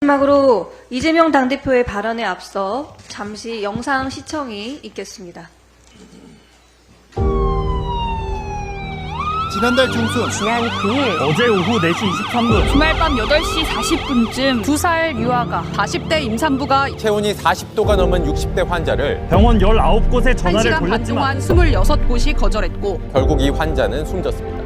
마지막으로 이재명 당대표의 발언에 앞서 잠시 영상 시청이 있겠습니다. 지난달 중순 지난 9일 어제 오후 4시 23분 주말 밤 8시 40분쯤 2살 유아가 40대 임산부가 체온이 40도가 넘은 60대 환자를 병원 19곳에 전화를 1시간 반 돌렸지만 동안 26곳이 거절했고 결국 이 환자는 숨졌습니다.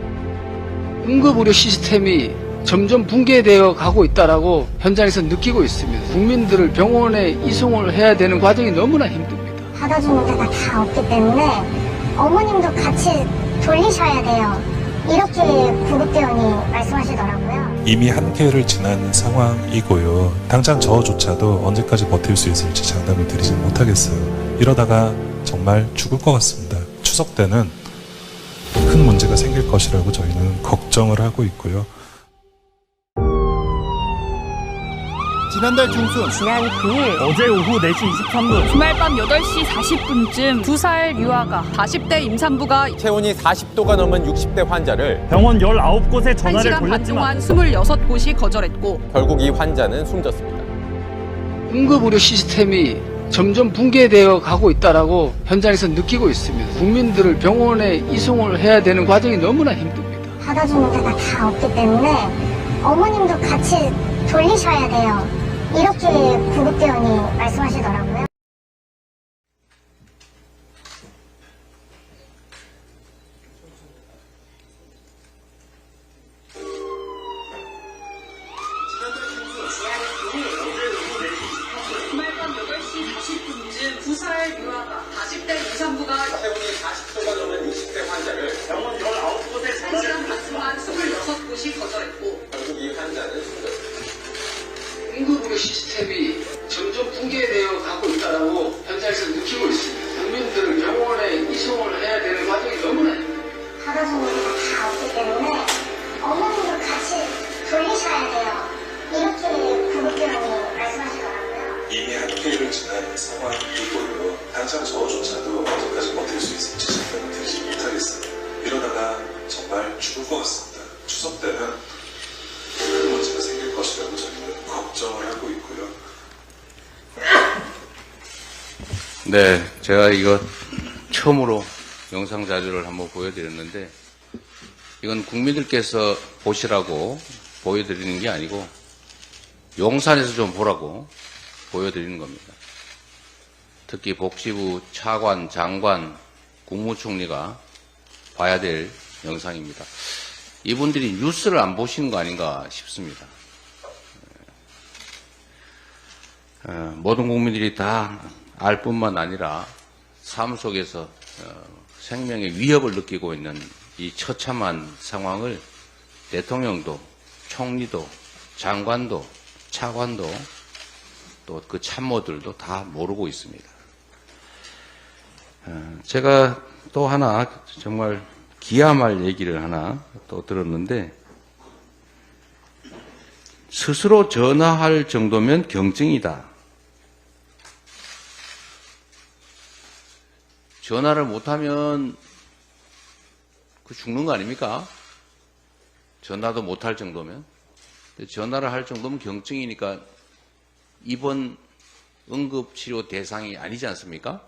응급의료 시스템이 점점 붕괴되어 가고 있다라고 현장에서 느끼고 있습니다. 국민들을 병원에 이송을 해야 되는 과정이 너무나 힘듭니다. 받아주는 데가 다 없기 때문에 어머님도 같이 돌리셔야 돼요. 이렇게 구급대원이 말씀하시더라고요. 이미 한계를 지난 상황이고요. 당장 저조차도 언제까지 버틸 수 있을지 장담을 드리지 못하겠어요. 이러다가 정말 죽을 것 같습니다. 추석 때는 큰 문제가 생길 것이라고 저희는 걱정을 하고 있고요. 지난달 중순 지난 9일 어제 오후 4시 23분 주말 밤 8시 40분쯤 2살 유아가 40대 임산부가 체온이 40도가 넘은 60대 환자를 병원 19곳에 전화를 1시간 반 돌렸지만 동안 26곳이 거절했고 결국 이 환자는 숨졌습니다. 응급의료 시스템이 점점 붕괴되어 가고 있다라고 현장에서 느끼고 있습니다. 국민들을 병원에 이송을 해야 되는 과정이 너무나 힘듭니다. 받아주는 데가 다 없기 때문에 어머님도 같이 돌리셔야 돼요. 이렇게 구급대원이 말씀하시더라고요. 주말 밤 8시 40분쯤 2살 유아가 40대 임산부가 체온이 40도가 넘은 60대 환자를 병원 19곳에 1시간 반 동안 26곳이 거절했고 결국 이 환자는 숨졌습니다. 응급의료 시스템이 점점 붕괴되어 가고 있다라고 현장에서 느끼고 있습니다. 국민들을 병원에 이송을 해야 되는 과정이 너무나 힘듭니다. 받아주는 데가 다 없기 때문에 어머님도 같이 돌리셔야 돼요. 이렇게 구급대원이 말씀하시더라고요. 이미 한계를 지난 상황이고요. 당장 저조차도 언제까지 버틸 수 있을지 장담을 드리지 못하겠어요. 이러다가 정말 죽을 것 같습니다. 추석 때는 큰 문제가 생길 것이라고 저희는 걱정을 하고 있고요. 네, 제가 이거 처음으로 영상 자료를 한번 보여드렸는데 이건 국민들께서 보시라고 보여드리는 게 아니고 용산에서 좀 보라고 보여드리는 겁니다. 특히 복지부 차관, 장관, 국무총리가 봐야 될 영상입니다. 이분들이 뉴스를 안 보시는 거 아닌가 싶습니다. 모든 국민들이 다 알 뿐만 아니라 삶 속에서 생명의 위협을 느끼고 있는 이 처참한 상황을 대통령도, 총리도, 장관도, 차관도 또 그 참모들도 다 모르고 있습니다. 제가 또 하나 정말 기야말 얘기를 하나 또 들었는데 스스로 전화할 정도면 경증이다. 전화를 못하면 그 죽는 거 아닙니까? 전화도 못할 정도면. 전화를 할 정도면 경증이니까 입원 응급치료 대상이 아니지 않습니까?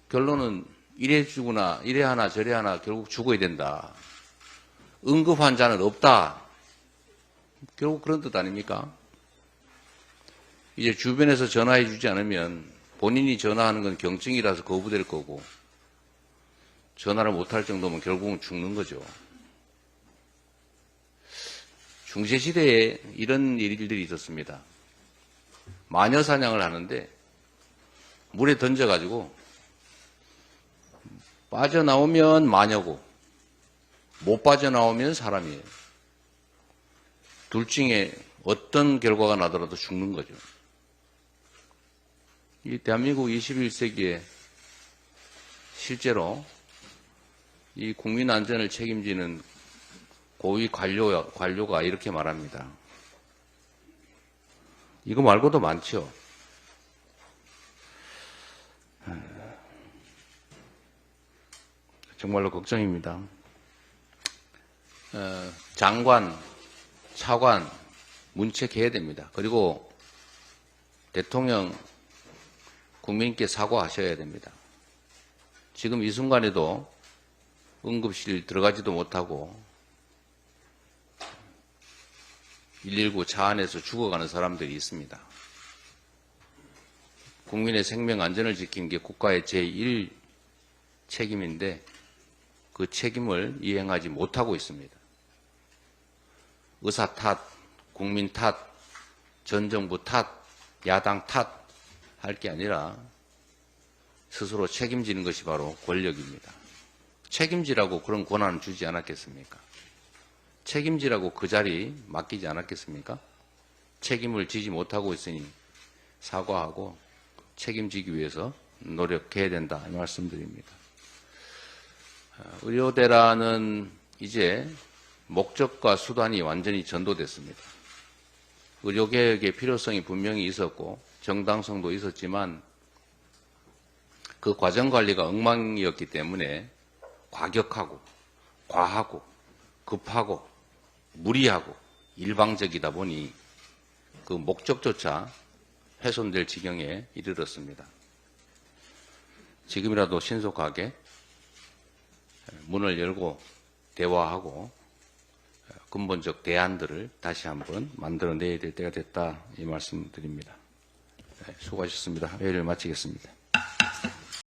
결론은 이래 죽으나 이래 하나 저래 하나 결국 죽어야 된다. 응급 환자는 없다. 결국 그런 뜻 아닙니까? 이제 주변에서 전화해 주지 않으면 본인이 전화하는 건 경증이라서 거부될 거고 전화를 못할 정도면 결국은 죽는 거죠. 중세시대에 이런 일들이 있었습니다. 마녀 사냥을 하는데 물에 던져가지고 빠져나오면 마녀고 못 빠져나오면 사람이에요. 둘 중에 어떤 결과가 나더라도 죽는 거죠. 이 대한민국 21세기에 실제로 이 국민 안전을 책임지는 고위 관료가 이렇게 말합니다. 이거 말고도 많죠. 정말로 걱정입니다. 장관, 차관, 문책해야 됩니다. 그리고 대통령 국민께 사과하셔야 됩니다. 지금 이 순간에도 응급실 들어가지도 못하고 119 차 안에서 죽어가는 사람들이 있습니다. 국민의 생명 안전을 지키는 게 국가의 제1 책임인데 그 책임을 이행하지 못하고 있습니다. 의사 탓, 국민 탓, 전 정부 탓, 야당 탓 할 게 아니라 스스로 책임지는 것이 바로 권력입니다. 책임지라고 그런 권한을 주지 않았겠습니까? 책임지라고 그 자리 맡기지 않았겠습니까? 책임을 지지 못하고 있으니 사과하고 책임지기 위해서 노력해야 된다 이 말씀드립니다. 의료대란은 이제 목적과 수단이 완전히 전도됐습니다. 의료개혁의 필요성이 분명히 있었고 정당성도 있었지만 그 과정 관리가 엉망이었기 때문에 과격하고 과하고 급하고 무리하고 일방적이다 보니 그 목적조차 훼손될 지경에 이르렀습니다. 지금이라도 신속하게 문을 열고 대화하고 근본적 대안들을 다시 한번 만들어내야 될 때가 됐다 이 말씀드립니다. 수고하셨습니다. 회의를 마치겠습니다.